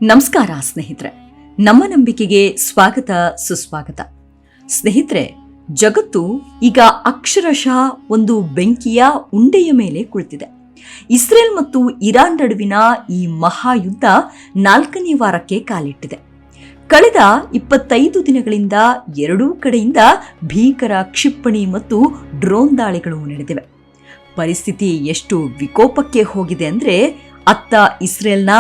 ನಮಸ್ಕಾರ ಸ್ನೇಹಿತರೆ, ನಮ್ಮ ನಂಬಿಕೆಗೆ ಸ್ವಾಗತ ಸುಸ್ವಾಗತ. ಸ್ನೇಹಿತರೆ, ಜಗತ್ತು ಈಗ ಅಕ್ಷರಶಃ ಒಂದು ಬೆಂಕಿಯ ಉಂಡೆಯ ಮೇಲೆ ಕುಳಿತಿದೆ. ಇಸ್ರೇಲ್ ಮತ್ತು ಇರಾನ್ ನಡುವಿನ ಈ ಮಹಾಯುದ್ಧ 4ನೇ ವಾರಕ್ಕೆ ಕಾಲಿಟ್ಟಿದೆ. ಕಳೆದ 25 ದಿನಗಳಿಂದ ಎರಡೂ ಕಡೆಯಿಂದ ಭೀಕರ ಕ್ಷಿಪಣಿ ಮತ್ತು ಡ್ರೋನ್ ದಾಳಿಗಳು ನಡೆದಿವೆ. ಪರಿಸ್ಥಿತಿ ಎಷ್ಟು ವಿಕೋಪಕ್ಕೆ ಹೋಗಿದೆ ಅಂದರೆ, ಅತ್ತ ಇಸ್ರೇಲ್ನ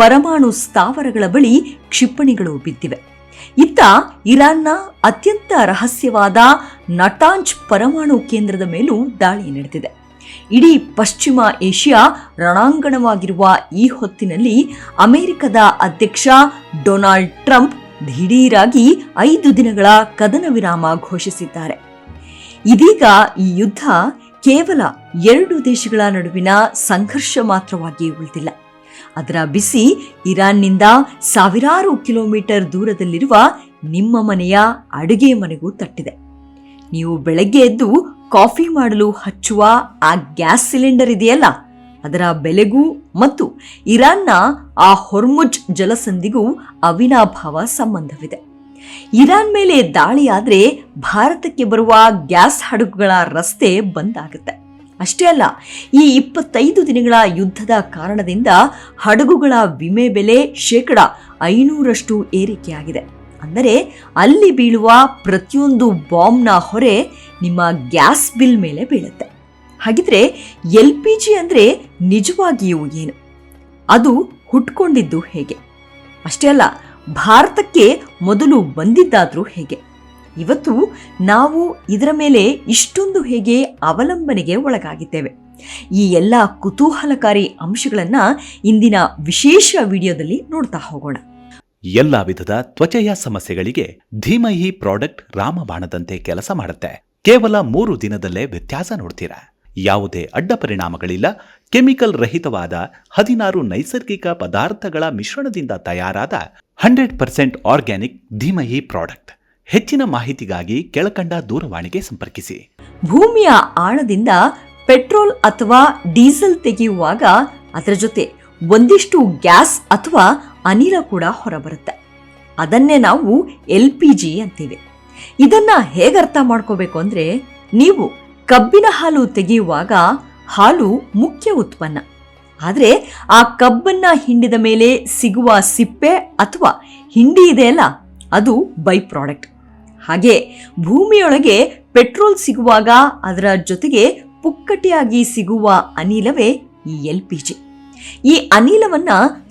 ಪರಮಾಣು ಸ್ಥಾವರಗಳ ಬಳಿ ಕ್ಷಿಪಣಿಗಳು ಬಿದ್ದಿವೆ. ಇತ್ತ ಇರಾನ್ನ ಅತ್ಯಂತ ರಹಸ್ಯವಾದ ನಟಾಂಜ್ ಪರಮಾಣು ಕೇಂದ್ರದ ಮೇಲೂ ದಾಳಿ ನಡೆದಿದೆ. ಇಡೀ ಪಶ್ಚಿಮ ಏಷ್ಯಾ ರಣಾಂಗಣವಾಗಿರುವ ಈ ಹೊತ್ತಿನಲ್ಲಿ ಅಮೆರಿಕದ ಅಧ್ಯಕ್ಷ ಡೊನಾಲ್ಡ್ ಟ್ರಂಪ್ ದಿಢೀರಾಗಿ 5 ದಿನಗಳ ಕದನ ವಿರಾಮ ಘೋಷಿಸಿದ್ದಾರೆ. ಇದೀಗ ಈ ಯುದ್ಧ ಕೇವಲ 2 ದೇಶಗಳ ನಡುವಿನ ಸಂಘರ್ಷ ಮಾತ್ರವಾಗಿ ಉಳಿದಿಲ್ಲ. ಅದರ ಬಿಸಿ ಇರಾನ್ನಿಂದ ಸಾವಿರಾರು ಕಿಲೋಮೀಟರ್ ದೂರದಲ್ಲಿರುವ ನಿಮ್ಮ ಮನೆಯ ಅಡುಗೆ ಮನೆಗೂ ತಟ್ಟಿದೆ. ನೀವು ಬೆಳಗ್ಗೆ ಎದ್ದು ಕಾಫಿ ಮಾಡಲು ಹಚ್ಚುವ ಆ ಗ್ಯಾಸ್ ಸಿಲಿಂಡರ್ ಇದೆಯಲ್ಲ, ಅದರ ಬೆಲೆಗೂ ಮತ್ತು ಇರಾನ್ನ ಆ ಹೊರ್ಮುಜ್ ಜಲಸಂಧಿಗೂ ಅವಿನಾಭಾವ ಸಂಬಂಧವಿದೆ. ಇರಾನ್ ಮೇಲೆ ದಾಳಿಯಾದ್ರೆ ಭಾರತಕ್ಕೆ ಬರುವ ಗ್ಯಾಸ್ ಹಡಗುಗಳ ರಸ್ತೆ ಬಂದ್ ಆಗುತ್ತೆ. ಅಷ್ಟೇ ಅಲ್ಲ, ಈ 25 ದಿನಗಳ ಯುದ್ಧದ ಕಾರಣದಿಂದ ಹಡಗುಗಳ ವಿಮೆ ಬೆಲೆ 500% ಏರಿಕೆಯಾಗಿದೆ. ಅಂದರೆ ಅಲ್ಲಿ ಬೀಳುವ ಪ್ರತಿಯೊಂದು ಬಾಂಬ್ನ ಹೊರೆ ನಿಮ್ಮ ಗ್ಯಾಸ್ ಬಿಲ್ ಮೇಲೆ ಬೀಳುತ್ತೆ. ಹಾಗಿದ್ರೆ LPG ಅಂದರೆ ನಿಜವಾಗಿಯೂ ಏನು? ಅದು ಹುಟ್ಕೊಂಡಿದ್ದು ಹೇಗೆ? ಅಷ್ಟೇ ಅಲ್ಲ, ಭಾರತಕ್ಕೆ ಮೊದಲು ಬಂದಿದ್ದಾದ್ರೂ ಹೇಗೆ? ಇವತ್ತು ನಾವು ಇದರ ಮೇಲೆ ಇಷ್ಟೊಂದು ಹೇಗೆ ಅವಲಂಬನೆಗೆ ಒಳಗಾಗಿದ್ದೇವೆ? ಈ ಎಲ್ಲ ಕುತೂಹಲಕಾರಿ ಅಂಶಗಳನ್ನ ಇಂದಿನ ವಿಶೇಷ ವಿಡಿಯೋದಲ್ಲಿ ನೋಡ್ತಾ ಹೋಗೋಣ. ಎಲ್ಲಾ ವಿಧದ ತ್ವಚೆಯ ಸಮಸ್ಯೆಗಳಿಗೆ ಧೀಮಹಿ ಪ್ರಾಡಕ್ಟ್ ರಾಮಬಾಣದಂತೆ ಕೆಲಸ ಮಾಡುತ್ತೆ. ಕೇವಲ 3 ದಿನದಲ್ಲೇ ವ್ಯತ್ಯಾಸ ನೋಡ್ತೀರಾ. ಯಾವುದೇ ಅಡ್ಡ ಪರಿಣಾಮಗಳಿಲ್ಲ. ಕೆಮಿಕಲ್ ರಹಿತವಾದ 16 ನೈಸರ್ಗಿಕ ಪದಾರ್ಥಗಳ ಮಿಶ್ರಣದಿಂದ ತಯಾರಾದ 100% ಆರ್ಗ್ಯಾನಿಕ್ ಧೀಮಹಿ ಪ್ರಾಡಕ್ಟ್. ಹೆಚ್ಚಿನ ಮಾಹಿತಿಗಾಗಿ ಕೆಳಕಂಡ ದೂರವಾಣಿಗೆ ಸಂಪರ್ಕಿಸಿ. ಭೂಮಿಯ ಆಳದಿಂದ ಪೆಟ್ರೋಲ್ ಅಥವಾ ಡೀಸೆಲ್ ತೆಗೆಯುವಾಗ ಅದರ ಜೊತೆ ಒಂದಿಷ್ಟು ಗ್ಯಾಸ್ ಅಥವಾ ಅನಿಲ ಕೂಡ ಹೊರಬರುತ್ತೆ. ಅದನ್ನೇ ನಾವು LPG ಅಂತೀವಿ. ಇದನ್ನ ಹೇಗೆ ಅರ್ಥ ಮಾಡ್ಕೋಬೇಕು ಅಂದ್ರೆ, ನೀವು ಕಬ್ಬಿನ ಹಾಲು ತೆಗೆಯುವಾಗ ಹಾಲು ಮುಖ್ಯ ಉತ್ಪನ್ನ. ಆದರೆ ಆ ಕಬ್ಬನ್ನ ಹಿಂಡಿದ ಮೇಲೆ ಸಿಗುವ ಸಿಪ್ಪೆ ಅಥವಾ ಹಿಂಡಿ ಇದೆಯಲ್ಲ, ಅದು ಬೈ ಪ್ರಾಡಕ್ಟ್. ಹಾಗೆ ಭೂಮಿಯೊಳಗೆ ಪೆಟ್ರೋಲ್ ಸಿಗುವಾಗ ಅದರ ಜೊತೆಗೆ ಪುಕ್ಕಟಿಯಾಗಿ ಸಿಗುವ ಅನಿಲವೇ ಈ LPG. ಈ ಅನಿಲವನ್ನ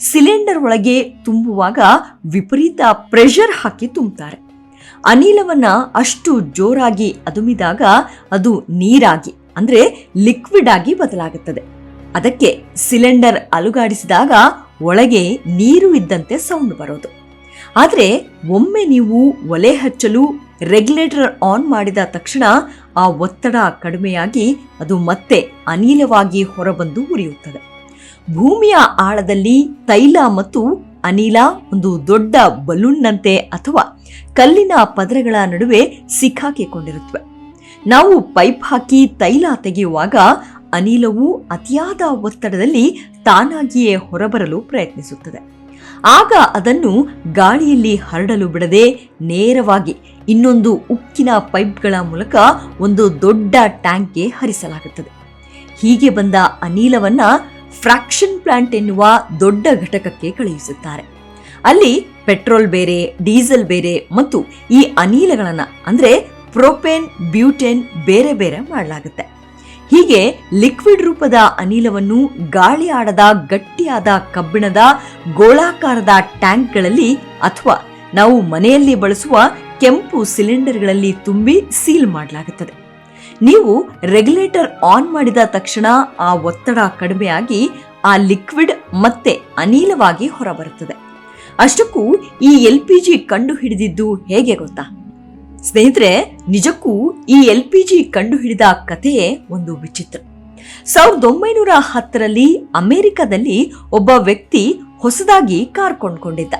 ಸಿಲಿಂಡರ್ ಒಳಗೆ ತುಂಬುವಾಗ ವಿಪರೀತ ಪ್ರೆಷರ್ ಹಾಕಿ ತುಂಬುತ್ತಾರೆ. ಅನಿಲವನ್ನ ಅಷ್ಟು ಜೋರಾಗಿ ಅದುಮಿದಾಗ ಅದು ನೀರಾಗಿ, ಅಂದ್ರೆ ಲಿಕ್ವಿಡ್ ಆಗಿ ಬದಲಾಗುತ್ತದೆ. ಅದಕ್ಕೆ ಸಿಲಿಂಡರ್ ಅಲುಗಾಡಿಸಿದಾಗ ಒಳಗೆ ನೀರು ಇದ್ದಂತೆ ಸೌಂಡ್ ಬರೋದು. ಆದರೆ ಒಮ್ಮೆ ನೀವು ಒಲೆ ಹಚ್ಚಲು ರೆಗ್ಯುಲೇಟರ್ ಆನ್ ಮಾಡಿದ ತಕ್ಷಣ ಆ ಒತ್ತಡ ಕಡಿಮೆಯಾಗಿ ಅದು ಮತ್ತೆ ಅನಿಲವಾಗಿ ಹೊರಬಂದು ಉರಿಯುತ್ತದೆ. ಭೂಮಿಯ ಆಳದಲ್ಲಿ ತೈಲ ಮತ್ತು ಅನಿಲ ಒಂದು ದೊಡ್ಡ ಬಲೂನ್ನಂತೆ ಅಥವಾ ಕಲ್ಲಿನ ಪದರಗಳ ನಡುವೆ ಸಿಕ್ಕಾಕಿಕೊಂಡಿರುತ್ತವೆ. ನಾವು ಪೈಪ್ ಹಾಕಿ ತೈಲ ತೆಗೆಯುವಾಗ ಅನಿಲವು ಅತಿಯಾದ ಒತ್ತಡದಲ್ಲಿ ತಾನಾಗಿಯೇ ಹೊರಬರಲು ಪ್ರಯತ್ನಿಸುತ್ತದೆ. ಆಗ ಅದನ್ನು ಗಾಳಿಯಲ್ಲಿ ಹರಡಲು ಬಿಡದೆ ನೇರವಾಗಿ ಇನ್ನೊಂದು ಉಕ್ಕಿನ ಪೈಪ್ಗಳ ಮೂಲಕ ಒಂದು ದೊಡ್ಡ ಟ್ಯಾಂಕ್ಗೆ ಹರಿಸಲಾಗುತ್ತದೆ. ಹೀಗೆ ಬಂದ ಅನಿಲವನ್ನ ಫ್ರಾಕ್ಷನ್ ಪ್ಲಾಂಟ್ ಎನ್ನುವ ದೊಡ್ಡ ಘಟಕಕ್ಕೆ ಕಳುಹಿಸುತ್ತಾರೆ. ಅಲ್ಲಿ ಪೆಟ್ರೋಲ್ ಬೇರೆ, ಡೀಸೆಲ್ ಬೇರೆ ಮತ್ತು ಈ ಅನಿಲಗಳನ್ನ ಅಂದ್ರೆ ಪ್ರೊಪೇನ್, ಬ್ಯೂಟೇನ್ ಬೇರೆ ಬೇರೆ ಮಾಡಲಾಗುತ್ತೆ. ಹೀಗೆ ಲಿಕ್ವಿಡ್ ರೂಪದ ಅನಿಲವನ್ನು ಗಾಳಿ ಆಡದ ಗಟ್ಟಿಯಾದ ಕಬ್ಬಿಣದ ಗೋಳಾಕಾರದ ಟ್ಯಾಂಕ್ಗಳಲ್ಲಿ ಅಥವಾ ನಾವು ಮನೆಯಲ್ಲಿ ಬಳಸುವ ಕೆಂಪು ಸಿಲಿಂಡರ್ಗಳಲ್ಲಿ ತುಂಬಿ ಸೀಲ್ ಮಾಡಲಾಗುತ್ತದೆ. ನೀವು ರೆಗ್ಯುಲೇಟರ್ ಆನ್ ಮಾಡಿದ ತಕ್ಷಣ ಆ ಒತ್ತಡ ಕಡಿಮೆಯಾಗಿ ಆ ಲಿಕ್ವಿಡ್ ಮತ್ತೆ ಅನಿಲವಾಗಿ ಹೊರಬರುತ್ತದೆ. ಅಷ್ಟಕ್ಕೂ ಈ LPG ಕಂಡು ಹಿಡಿದಿದ್ದು ಹೇಗೆ ಗೊತ್ತಾ ಸ್ನೇಹಿತರೆ? ನಿಜಕ್ಕೂ ಈ LPG ಕಂಡು ಹಿಡಿದ ಕಥೆಯೇ ಒಂದು ವಿಚಿತ್ರ. 1910ರಲ್ಲಿ ಅಮೆರಿಕದಲ್ಲಿ ಒಬ್ಬ ವ್ಯಕ್ತಿ ಹೊಸದಾಗಿ ಕಾರ್ ಕೊಂಡ್ಕೊಂಡಿದ್ದ.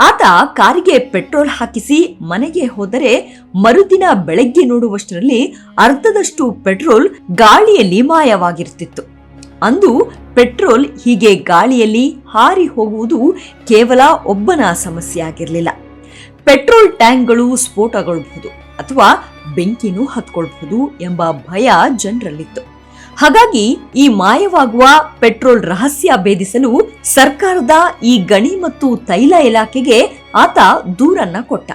ಆತ ಕಾರಿಗೆ ಪೆಟ್ರೋಲ್ ಹಾಕಿಸಿ ಮನೆಗೆ ಹೋದರೆ ಮರುದಿನ ಬೆಳಗ್ಗೆ ನೋಡುವಷ್ಟರಲ್ಲಿ ಅರ್ಧದಷ್ಟು ಪೆಟ್ರೋಲ್ ಗಾಳಿಯಲ್ಲಿ ಮಾಯವಾಗಿರ್ತಿತ್ತು. ಅಂದು ಪೆಟ್ರೋಲ್ ಹೀಗೆ ಗಾಳಿಯಲ್ಲಿ ಹಾರಿ ಹೋಗುವುದು ಕೇವಲ ಒಬ್ಬನ ಸಮಸ್ಯೆ ಆಗಿರಲಿಲ್ಲ. ಪೆಟ್ರೋಲ್ ಟ್ಯಾಂಕ್ಗಳು ಸ್ಫೋಟಗೊಳ್ಳಬಹುದು ಅಥವಾ ಬೆಂಕಿನೂ ಹತ್ಕೊಳ್ಬಹುದು ಎಂಬ ಭಯ ಜನರಲ್ಲಿತ್ತು. ಹಾಗಾಗಿ ಈ ಮಾಯವಾಗುವ ಪೆಟ್ರೋಲ್ ರಹಸ್ಯ ಭೇದಿಸಲು ಸರ್ಕಾರದ ಈ ಗಣಿ ಮತ್ತು ತೈಲ ಇಲಾಖೆಗೆ ಆತ ದೂರನ್ನ ಕೊಟ್ಟ.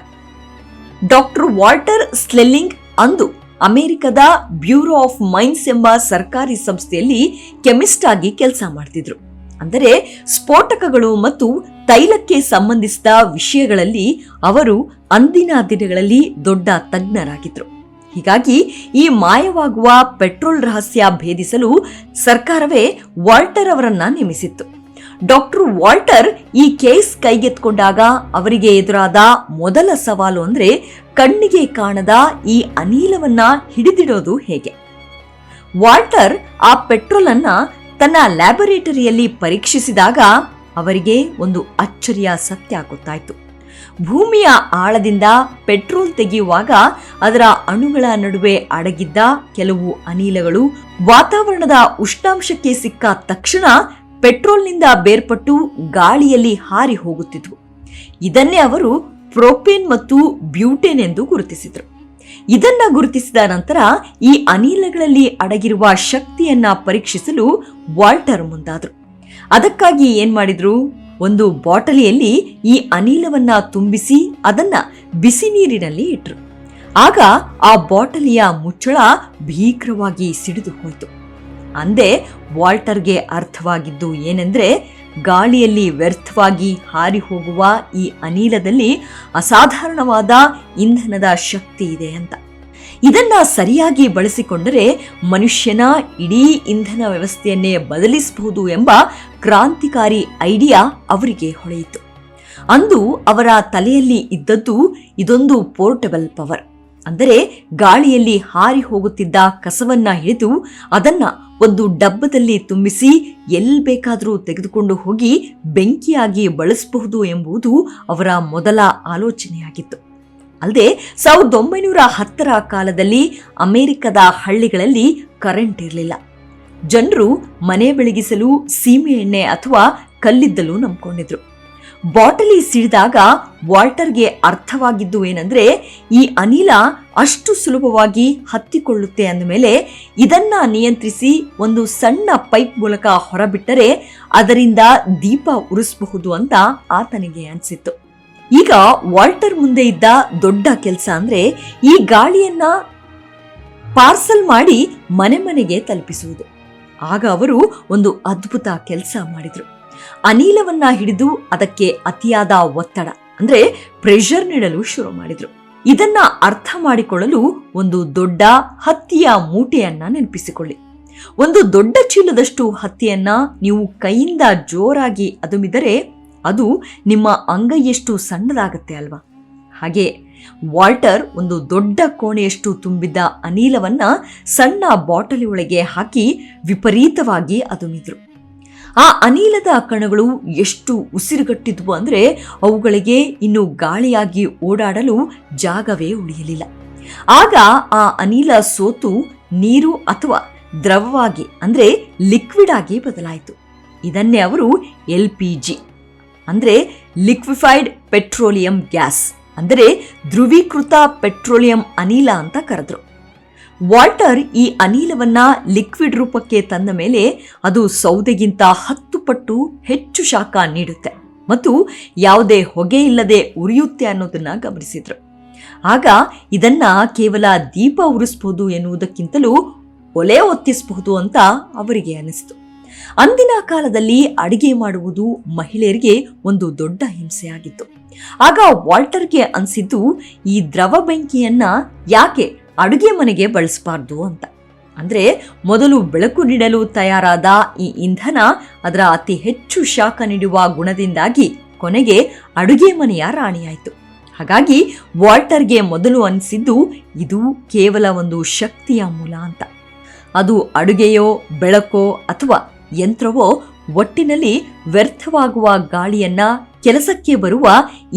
ಡಾಕ್ಟರ್ ವಾಲ್ಟರ್ ಸ್ಲೆಲ್ಲಿಂಗ್ ಅಂದು ಅಮೆರಿಕದ ಬ್ಯೂರೋ ಆಫ್ ಮೈನ್ಸ್ ಎಂಬ ಸರ್ಕಾರಿ ಸಂಸ್ಥೆಯಲ್ಲಿ ಕೆಮಿಸ್ಟ್ ಆಗಿ ಕೆಲಸ ಮಾಡ್ತಿದ್ರು. ಅಂದರೆ ಸ್ಫೋಟಕಗಳು ಮತ್ತು ತೈಲಕ್ಕೆ ಸಂಬಂಧಿಸಿದ ವಿಷಯಗಳಲ್ಲಿ ಅವರು ಅಂದಿನ ದಿನಗಳಲ್ಲಿ ದೊಡ್ಡ ತಜ್ಞರಾಗಿದ್ರು. ಹೀಗಾಗಿ ಈ ಮಾಯವಾಗುವ ಪೆಟ್ರೋಲ್ ರಹಸ್ಯ ಭೇದಿಸಲು ಸರ್ಕಾರವೇ ವಾಲ್ಟರ್ ಅವರನ್ನ ನೇಮಿಸಿತ್ತು. ಡಾಕ್ಟರ್ ವಾಲ್ಟರ್ ಈ ಕೇಸ್ ಕೈಗೆತ್ಕೊಂಡಾಗ ಅವರಿಗೆ ಎದುರಾದ ಮೊದಲ ಸವಾಲು ಅಂದ್ರೆ ಕಣ್ಣಿಗೆ ಕಾಣದ ಈ ಅನಿಲವನ್ನ ಹಿಡಿದಿಡೋದು ಹೇಗೆ. ವಾಲ್ಟರ್ ಆ ಪೆಟ್ರೋಲ್ ಅನ್ನ ತನ್ನ ಲ್ಯಾಬೊರೇಟರಿಯಲ್ಲಿ ಪರೀಕ್ಷಿಸಿದಾಗ ಅವರಿಗೆ ಒಂದು ಅಚ್ಚರಿಯ ಸತ್ಯ ಗೊತ್ತಾಯ್ತು. ಭೂಮಿಯ ಆಳದಿಂದ ಪೆಟ್ರೋಲ್ ತೆಗೆಯುವಾಗ ಅದರ ಅಣುಗಳ ನಡುವೆ ಅಡಗಿದ್ದ ಕೆಲವು ಅನಿಲಗಳು ವಾತಾವರಣದ ಉಷ್ಣಾಂಶಕ್ಕೆ ಸಿಕ್ಕ ತಕ್ಷಣ ಪೆಟ್ರೋಲ್ನಿಂದ ಬೇರ್ಪಟ್ಟು ಗಾಳಿಯಲ್ಲಿ ಹಾರಿ ಹೋಗುತ್ತಿದ್ವು. ಇದನ್ನೇ ಅವರು ಪ್ರೋಪೇನ್ ಮತ್ತು ಬ್ಯೂಟೇನ್ ಎಂದು ಗುರುತಿಸಿದರು. ಇದನ್ನ ಗುರುತಿಸಿದ ನಂತರ ಈ ಅನಿಲಗಳಲ್ಲಿ ಅಡಗಿರುವ ಶಕ್ತಿಯನ್ನ ಪರೀಕ್ಷಿಸಲು ವಾಲ್ಟರ್ ಮುಂದಾದ್ರು. ಅದಕ್ಕಾಗಿ ಏನ್ ಮಾಡಿದ್ರು, ಒಂದು ಬಾಟಲಿಯಲ್ಲಿ ಈ ಅನಿಲವನ್ನ ತುಂಬಿಸಿ ಅದನ್ನ ಬಿಸಿ ನೀರಿನಲ್ಲಿ ಇಟ್ರು. ಆಗ ಆ ಬಾಟಲಿಯ ಮುಚ್ಚಳ ಭೀಕರವಾಗಿ ಸಿಡಿದು ಹೋಯಿತು. ಅಂದೇ ವಾಲ್ಟರ್ಗೆ ಅರ್ಥವಾಗಿದ್ದು ಏನೆಂದ್ರೆ, ಗಾಳಿಯಲ್ಲಿ ವ್ಯರ್ಥವಾಗಿ ಹಾರಿ ಹೋಗುವ ಈ ಅನಿಲದಲ್ಲಿ ಅಸಾಧಾರಣವಾದ ಇಂಧನದ ಶಕ್ತಿ ಇದೆ ಅಂತ. ಇದನ್ನ ಸರಿಯಾಗಿ ಬಳಸಿಕೊಂಡರೆ ಮನುಷ್ಯನ ಇಡೀ ಇಂಧನ ವ್ಯವಸ್ಥೆಯನ್ನೇ ಬದಲಿಸಬಹುದು ಎಂಬ ಕ್ರಾಂತಿಕಾರಿ ಐಡಿಯಾ ಅವರಿಗೆ ಹೊಳೆಯಿತು. ಅಂದು ಅವರ ತಲೆಯಲ್ಲಿ ಇದ್ದದ್ದು ಇದೊಂದು ಪೋರ್ಟಬಲ್ ಪವರ್. ಅಂದರೆ ಗಾಳಿಯಲ್ಲಿ ಹಾರಿ ಹೋಗುತ್ತಿದ್ದ ಕಸವನ್ನ ಹಿಡಿದು ಅದನ್ನ ಒಂದು ಡಬ್ಬದಲ್ಲಿ ತುಂಬಿಸಿ ಎಲ್ಲಿ ಬೇಕಾದರೂ ತೆಗೆದುಕೊಂಡು ಹೋಗಿ ಬೆಂಕಿಯಾಗಿ ಬಳಸಬಹುದು ಎಂಬುದು ಅವರ ಮೊದಲ ಆಲೋಚನೆಯಾಗಿತ್ತು. ಅಲ್ಲದೆ 1910ರ ಕಾಲದಲ್ಲಿ ಅಮೆರಿಕದ ಹಳ್ಳಿಗಳಲ್ಲಿ ಕರೆಂಟ್ ಇರಲಿಲ್ಲ. ಜನರು ಮನೆ ಬೆಳಗಿಸಲು ಸೀಮೆ ಎಣ್ಣೆ ಅಥವಾ ಕಲ್ಲಿದ್ದಲು ನಂಬಿಕೊಂಡಿದ್ರು. ಬಾಟಲಿ ಸಿಡಿದಾಗ ವಾಲ್ಟರ್ಗೆ ಅರ್ಥವಾಗಿದ್ದು ಏನಂದ್ರೆ, ಈ ಅನಿಲ ಅಷ್ಟು ಸುಲಭವಾಗಿ ಹತ್ತಿಕೊಳ್ಳುತ್ತೆ ಅಂದಮೇಲೆ ಇದನ್ನ ನಿಯಂತ್ರಿಸಿ ಒಂದು ಸಣ್ಣ ಪೈಪ್ ಮೂಲಕ ಹೊರಬಿಟ್ಟರೆ ಅದರಿಂದ ದೀಪ ಉರಿಸಬಹುದು ಅಂತ ಆತನಿಗೆ ಅನಿಸಿತ್ತು. ಈಗ ವಾಲ್ಟರ್ ಮುಂದೆ ಇದ್ದ ದೊಡ್ಡ ಕೆಲಸ ಅಂದ್ರೆ ಈ ಗಾಳಿಯನ್ನ ಪಾರ್ಸಲ್ ಮಾಡಿ ಮನೆ ಮನೆಗೆ ತಲುಪಿಸುವುದು. ಆಗ ಅವರು ಒಂದು ಅದ್ಭುತ ಕೆಲಸ ಮಾಡಿದ್ರು. ಅನಿಲವನ್ನ ಹಿಡಿದು ಅದಕ್ಕೆ ಅತಿಯಾದ ಒತ್ತಡ ಅಂದ್ರೆ ಪ್ರೆಷರ್ ನೀಡಲು ಶುರು ಮಾಡಿದ್ರು. ಇದನ್ನ ಅರ್ಥ ಮಾಡಿಕೊಳ್ಳಲು ಒಂದು ದೊಡ್ಡ ಹತ್ತಿಯ ಮೂಟೆಯನ್ನ ನೆನಪಿಸಿಕೊಳ್ಳಿ. ಒಂದು ದೊಡ್ಡ ಚೀಲದಷ್ಟು ಹತ್ತಿಯನ್ನ ನೀವು ಕೈಯಿಂದ ಜೋರಾಗಿ ಅದುಮಿದರೆ ಅದು ನಿಮ್ಮ ಅಂಗೈಯಷ್ಟು ಸಣ್ಣದಾಗತ್ತೆ ಅಲ್ವಾ? ಹಾಗೆ ವಾಲ್ಟರ್ ಒಂದು ದೊಡ್ಡ ಕೋಣೆಯಷ್ಟು ತುಂಬಿದ್ದ ಅನಿಲವನ್ನ ಸಣ್ಣ ಬಾಟಲಿ ಒಳಗೆ ಹಾಕಿ ವಿಪರೀತವಾಗಿ ಅದುಮಿದ್ರು. ಆ ಅನಿಲದ ಕಣಗಳು ಎಷ್ಟು ಉಸಿರುಗಟ್ಟಿದ್ವು ಅಂದ್ರೆ ಅವುಗಳಿಗೆ ಇನ್ನು ಗಾಳಿಯಾಗಿ ಓಡಾಡಲು ಜಾಗವೇ ಉಳಿಯಲಿಲ್ಲ. ಆಗ ಆ ಅನಿಲ ಸೋತು ನೀರು ಅಥವಾ ದ್ರವವಾಗಿ ಅಂದ್ರೆ ಲಿಕ್ವಿಡ್ ಆಗಿ ಬದಲಾಯಿತು. ಇದನ್ನೇ ಅವರು LPG ಅಂದ್ರೆ ಲಿಕ್ವಿಫೈಡ್ ಪೆಟ್ರೋಲಿಯಂ ಗ್ಯಾಸ್ ಅಂದರೆ ಧ್ರುವೀಕೃತ ಪೆಟ್ರೋಲಿಯಂ ಅನಿಲ ಅಂತ ಕರೆದ್ರು. ವಾಲ್ಟರ್ ಈ ಅನಿಲವನ್ನ ಲಿಕ್ವಿಡ್ ರೂಪಕ್ಕೆ ತಂದ ಮೇಲೆ ಅದು ಸೌದೆಗಿಂತ 10 ಪಟ್ಟು ಹೆಚ್ಚು ಶಾಖ ನೀಡುತ್ತೆ ಮತ್ತು ಯಾವುದೇ ಹೊಗೆ ಇಲ್ಲದೆ ಉರಿಯುತ್ತೆ ಅನ್ನೋದನ್ನ ಗಮನಿಸಿದ್ರು. ಆಗ ಇದನ್ನ ಕೇವಲ ದೀಪ ಉರಿಸಬಹುದು ಎನ್ನುವುದಕ್ಕಿಂತಲೂ ಒಲೆ ಹೊತ್ತಿಸಬಹುದು ಅಂತ ಅವರಿಗೆ ಅನಿಸ್ತು. ಅಂದಿನ ಕಾಲದಲ್ಲಿ ಅಡಿಗೆ ಮಾಡುವುದು ಮಹಿಳೆಯರಿಗೆ ಒಂದು ದೊಡ್ಡ ಹಿಂಸೆಯಾಗಿತ್ತು. ಆಗ ವಾಲ್ಟರ್ಗೆ ಅನಿಸಿದ್ದು, ಈ ದ್ರವ ಬೆಂಕಿಯನ್ನ ಯಾಕೆ ಅಡುಗೆ ಮನೆಗೆ ಬಳಸಬಾರ್ದು ಅಂತ. ಅಂದ್ರೆ ಮೊದಲು ಬೆಳಕು ನೀಡಲು ತಯಾರಾದ ಈ ಇಂಧನ ಅದರ ಅತಿ ಹೆಚ್ಚು ಶಾಖ ನೀಡುವ ಗುಣದಿಂದಾಗಿ ಕೊನೆಗೆ ಅಡುಗೆ ಮನೆಯ ರಾಣಿಯಾಯಿತು. ಹಾಗಾಗಿ ವಾಲ್ಟರ್ಗೆ ಮೊದಲು ಅನಿಸಿದ್ದು ಇದು ಕೇವಲ ಒಂದು ಶಕ್ತಿಯ ಮೂಲ ಅಂತ. ಅದು ಅಡುಗೆಯೋ ಬೆಳಕೋ ಅಥವಾ ಯಂತ್ರವೋ ಒಟ್ಟಿನಲ್ಲಿ ವ್ಯರ್ಥವಾಗುವ ಗಾಳಿಯನ್ನ ಕೆಲಸಕ್ಕೆ ಬರುವ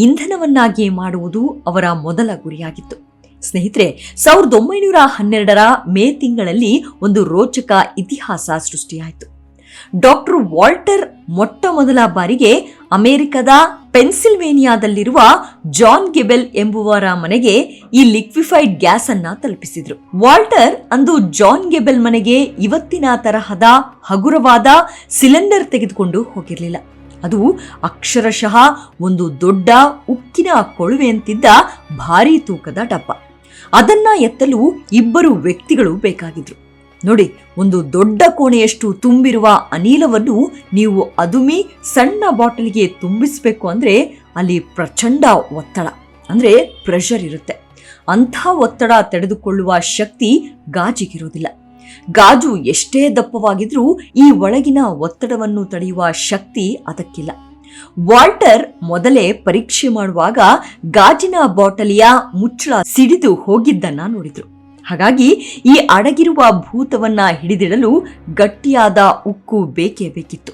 ಇಂಧನವನ್ನಾಗಿ ಮಾಡುವುದು ಅವರ ಮೊದಲ ಗುರಿಯಾಗಿತ್ತು. ಸ್ನೇಹಿತರೆ, 1912ರ ಮೇ ತಿಂಗಳಲ್ಲಿ ಒಂದು ರೋಚಕ ಇತಿಹಾಸ ಸೃಷ್ಟಿಯಾಯಿತು. ಡಾಕ್ಟರ್ ವಾಲ್ಟರ್ ಮೊಟ್ಟ ಮೊದಲ ಬಾರಿಗೆ ಅಮೆರಿಕದ ಪೆನ್ಸಿಲ್ವೇನಿಯಾದಲ್ಲಿರುವ ಜಾನ್ ಗೆಬೆಲ್ ಎಂಬುವರ ಮನೆಗೆ ಈ ಲಿಕ್ವಿಫೈಡ್ ಗ್ಯಾಸ್ ಅನ್ನ ತಲುಪಿಸಿದ್ರು. ವಾಲ್ಟರ್ ಅಂದು ಜಾನ್ ಗೆಬೆಲ್ ಮನೆಗೆ ಇವತ್ತಿನ ತರಹದ ಹಗುರವಾದ ಸಿಲಿಂಡರ್ ತೆಗೆದುಕೊಂಡು ಹೋಗಿರಲಿಲ್ಲ. ಅದು ಅಕ್ಷರಶಃ ಒಂದು ದೊಡ್ಡ ಉಕ್ಕಿನ ಕೊಳುವೆಯಂತಿದ್ದ ಭಾರೀ ತೂಕದ ಡಬ್ಬ. ಅದನ್ನ ಎತ್ತಲು 2 ವ್ಯಕ್ತಿಗಳು ಬೇಕಾಗಿದ್ರು. ನೋಡಿ, ಒಂದು ದೊಡ್ಡ ಕೋಣೆಯಷ್ಟು ತುಂಬಿರುವ ಅನಿಲವನ್ನು ನೀವು ಅದುಮಿ ಸಣ್ಣ ಬಾಟಲಿಗೆ ತುಂಬಿಸಬೇಕು ಅಂದ್ರೆ ಅಲ್ಲಿ ಪ್ರಚಂಡ ಒತ್ತಡ ಅಂದ್ರೆ ಪ್ರೆಷರ್ ಇರುತ್ತೆ. ಅಂಥ ಒತ್ತಡ ತಡೆದುಕೊಳ್ಳುವ ಶಕ್ತಿ ಗಾಜಿಗಿರೋದಿಲ್ಲ. ಗಾಜು ಎಷ್ಟೇ ದಪ್ಪವಾಗಿದ್ರೂ ಈ ಒಳಗಿನ ಒತ್ತಡವನ್ನು ತಡೆಯುವ ಶಕ್ತಿ ಅದಕ್ಕಿಲ್ಲ. ವಾಲ್ಟರ್ ಮೊದಲೇ ಪರೀಕ್ಷೆ ಮಾಡುವಾಗ ಗಾಜಿನ ಬಾಟಲಿಯ ಮುಚ್ಚಳ ಸಿಡಿದು ಹೋಗಿದ್ದನ್ನ ನೋಡಿದ್ರು. ಹಾಗಾಗಿ ಈ ಅಡಗಿರುವ ಭೂತವನ್ನ ಹಿಡಿದಿಡಲು ಗಟ್ಟಿಯಾದ ಉಕ್ಕು ಬೇಕೇ ಬೇಕಿತ್ತು.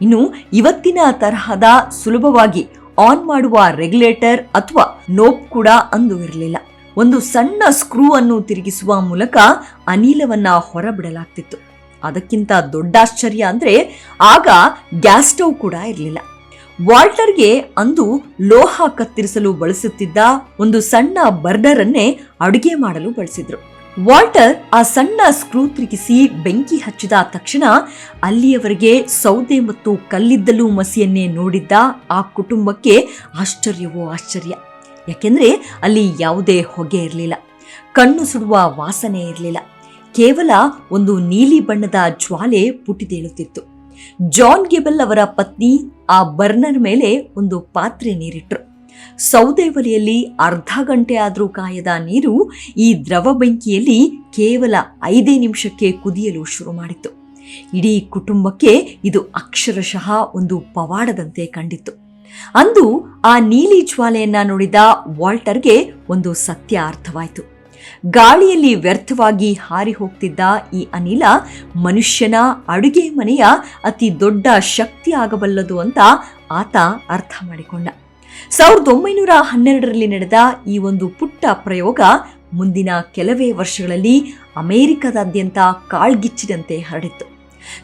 ಇನ್ನು ಇವತ್ತಿನ ತರಹದ ಸುಲಭವಾಗಿ ಆನ್ ಮಾಡುವ ರೆಗ್ಯುಲೇಟರ್ ಅಥವಾ ನೋಬ್ ಕೂಡ ಅಂದು ಇರಲಿಲ್ಲ. ಒಂದು ಸಣ್ಣ ಸ್ಕ್ರೂ ಅನ್ನು ತಿರುಗಿಸುವ ಮೂಲಕ ಅನಿಲವನ್ನ ಹೊರಬಿಡಲಾಗ್ತಿತ್ತು. ಅದಕ್ಕಿಂತ ದೊಡ್ಡ ಆಶ್ಚರ್ಯ ಅಂದ್ರೆ ಆಗ ಗ್ಯಾಸ್ ಸ್ಟವ್ ಕೂಡ ಇರಲಿಲ್ಲ. ವಾಲ್ಟರ್ಗೆ ಅಂದು ಲೋಹ ಕತ್ತರಿಸಲು ಬಳಸುತ್ತಿದ್ದ ಒಂದು ಸಣ್ಣ ಬರ್ನರ್ ಅನ್ನೇ ಅಡುಗೆ ಮಾಡಲು ಬಳಸಿದ್ರು. ವಾಲ್ಟರ್ ಆ ಸಣ್ಣ ಸ್ಕ್ರೂ ತಿರುಗಿಸಿ ಬೆಂಕಿ ಹಚ್ಚಿದ ತಕ್ಷಣ ಅಲ್ಲಿಯವರೆಗೆ ಸೌದೆ ಮತ್ತು ಕಲ್ಲಿದ್ದಲು ಮಸಿಯನ್ನೇ ನೋಡಿದ್ದ ಆ ಕುಟುಂಬಕ್ಕೆ ಆಶ್ಚರ್ಯವೋ ಆಶ್ಚರ್ಯ. ಯಾಕೆಂದ್ರೆ ಅಲ್ಲಿ ಯಾವುದೇ ಹೊಗೆ ಇರಲಿಲ್ಲ, ಕಣ್ಣು ಸುಡುವ ವಾಸನೆ ಇರಲಿಲ್ಲ. ಕೇವಲ ಒಂದು ನೀಲಿ ಬಣ್ಣದ ಜ್ವಾಲೆ ಪುಟಿದೇಳುತ್ತಿತ್ತು. ಜಾನ್ ಗೆಬೆಲ್ ಅವರ ಪತ್ನಿ ಆ ಬರ್ನರ್ ಮೇಲೆ ಒಂದು ಪಾತ್ರೆ ನೀರಿಟ್ರು. ಸೌದೆ ಒಲೆಯಲ್ಲಿ ಅರ್ಧ ಗಂಟೆ ಆದರೂ ಕಾಯದ ನೀರು ಈ ದ್ರವ ಬೆಂಕಿಯಲ್ಲಿ ಕೇವಲ 5 ನಿಮಿಷಕ್ಕೆ ಕುದಿಯಲು ಶುರು ಮಾಡಿತ್ತು. ಇಡೀ ಕುಟುಂಬಕ್ಕೆ ಇದು ಅಕ್ಷರಶಃ ಒಂದು ಪವಾಡದಂತೆ ಕಂಡಿತ್ತು. ಅಂದು ಆ ನೀಲಿ ಜ್ವಾಲೆಯನ್ನ ನೋಡಿದ ವಾಲ್ಟರ್ಗೆ ಒಂದು ಸತ್ಯ ಅರ್ಥವಾಯಿತು. ಗಾಳಿಯಲ್ಲಿ ವ್ಯರ್ಥವಾಗಿ ಹಾರಿ ಹೋಗ್ತಿದ್ದ ಈ ಅನಿಲ ಮನುಷ್ಯನ ಅಡುಗೆ ಮನೆಯ ಅತಿ ದೊಡ್ಡ ಶಕ್ತಿ ಆಗಬಲ್ಲದು ಅಂತ ಆತ ಅರ್ಥ ಮಾಡಿಕೊಂಡ. 1912ರಲ್ಲಿ ನಡೆದ ಈ ಒಂದು ಪುಟ್ಟ ಪ್ರಯೋಗ ಮುಂದಿನ ಕೆಲವೇ ವರ್ಷಗಳಲ್ಲಿ ಅಮೆರಿಕದಾದ್ಯಂತ ಕಾಳ್ಗಿಚ್ಚಿದಂತೆ ಹರಡಿತ್ತು.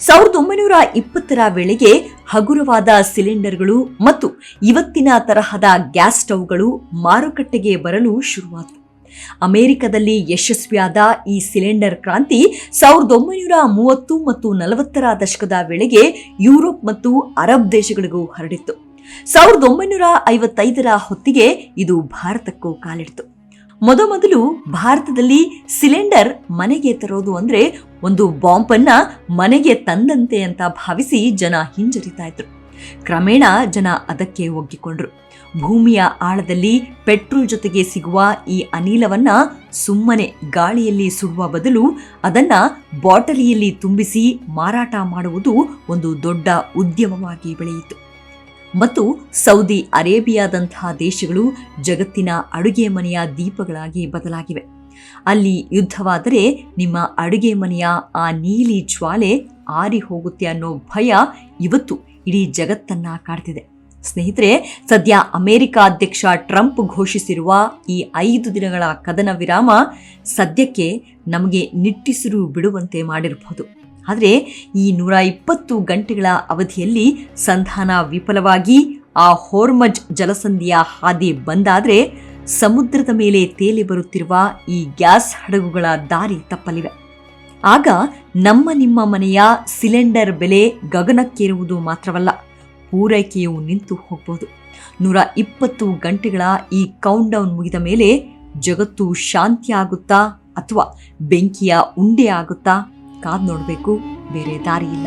1920ರ ವೇಳೆಗೆ ಹಗುರವಾದ ಸಿಲಿಂಡರ್ಗಳು ಮತ್ತು ಇವತ್ತಿನ ತರಹದ ಗ್ಯಾಸ್ ಸ್ಟವ್ಗಳು ಮಾರುಕಟ್ಟೆಗೆ ಬರಲು ಶುರುವಾದವು. ಅಮೆರಿಕದಲ್ಲಿ ಯಶಸ್ವಿಯಾದ ಈ ಸಿಲಿಂಡರ್ ಕ್ರಾಂತಿ 1930 ಮತ್ತು 40ರ ದಶಕದ ವೇಳೆಗೆ ಯುರೋಪ್ ಮತ್ತು ಅರಬ್ ದೇಶಗಳಿಗೂ ಹರಡಿತ್ತು. 1955ರ ಹೊತ್ತಿಗೆ ಇದು ಭಾರತಕ್ಕೂ ಕಾಲಿಡ್ತು. ಮೊದಲು ಭಾರತದಲ್ಲಿ ಸಿಲಿಂಡರ್ ಮನೆಗೆ ತರೋದು ಅಂದ್ರೆ ಒಂದು ಬಾಂಬ್ ಅನ್ನ ಮನೆಗೆ ತಂದಂತೆ ಅಂತ ಭಾವಿಸಿ ಜನ ಹಿಂಜರಿತಾ ಇದ್ರು. ಕ್ರಮೇಣ ಜನ ಅದಕ್ಕೆ ಒಗ್ಗಿಕೊಂಡ್ರು. ಭೂಮಿಯ ಆಳದಲ್ಲಿ ಪೆಟ್ರೋಲ್ ಜೊತೆಗೆ ಸಿಗುವ ಈ ಅನಿಲವನ್ನ ಸುಮ್ಮನೆ ಗಾಳಿಯಲ್ಲಿ ಸುಡುವ ಬದಲು ಅದನ್ನ ಬಾಟಲಿಯಲ್ಲಿ ತುಂಬಿಸಿ ಮಾರಾಟ ಮಾಡುವುದು ಒಂದು ದೊಡ್ಡ ಉದ್ಯಮವಾಗಿ ಬೆಳೆಯಿತು. ಮತ್ತು ಸೌದಿ ಅರೇಬಿಯಾದಂತಹ ದೇಶಗಳು ಜಗತ್ತಿನ ಅಡುಗೆ ಮನೆಯ ದೀಪಗಳಾಗಿ ಬದಲಾಗಿವೆ. ಅಲ್ಲಿ ಯುದ್ಧವಾದರೆ ನಿಮ್ಮ ಅಡುಗೆ ಮನೆಯ ಆ ನೀಲಿ ಜ್ವಾಲೆ ಆರಿ ಹೋಗುತ್ತೆ ಅನ್ನೋ ಭಯ ಇವತ್ತು ಇಡೀ ಜಗತ್ತನ್ನ ಕಾಡ್ತಿದೆ. ಸ್ನೇಹಿತರೆ, ಸದ್ಯ ಅಮೆರಿಕ ಅಧ್ಯಕ್ಷ ಟ್ರಂಪ್ ಘೋಷಿಸಿರುವ ಈ 5 ದಿನಗಳ ಕದನ ವಿರಾಮ ಸದ್ಯಕ್ಕೆ ನಮಗೆ ನಿಟ್ಟುಸಿರು ಬಿಡುವಂತೆ ಮಾಡಿರಬಹುದು. ಆದರೆ ಈ 120 ಗಂಟೆಗಳ ಅವಧಿಯಲ್ಲಿ ಸಂಧಾನ ವಿಫಲವಾಗಿ ಆ ಹೋರ್ಮಜ್ ಜಲಸಂಧಿಯ ಹಾದಿ ಬಂದಾದ್ರೆ ಸಮುದ್ರದ ಮೇಲೆ ತೇಲಿ ಬರುತ್ತಿರುವ ಈ ಗ್ಯಾಸ್ ಹಡಗುಗಳ ದಾರಿ ತಪ್ಪಲಿವೆ. ಆಗ ನಿಮ್ಮ ಮನೆಯ ಸಿಲಿಂಡರ್ ಬೆಲೆ ಗಗನಕ್ಕೇರುವುದು ಮಾತ್ರವಲ್ಲ, ಪೂರೈಕೆಯು ನಿಂತು ಹೋಗಬಹುದು. 120 ಗಂಟೆಗಳ ಈ ಕೌಂಟ್ ಡೌನ್ ಮುಗಿದ ಮೇಲೆ ಜಗತ್ತು ಶಾಂತಿ ಆಗುತ್ತಾ ಅಥವಾ ಬೆಂಕಿಯ ಉಂಡೆ ಆಗುತ್ತಾ ಕಾದ್ ನೋಡಬೇಕು, ಬೇರೆ ದಾರಿ ಇಲ್ಲ.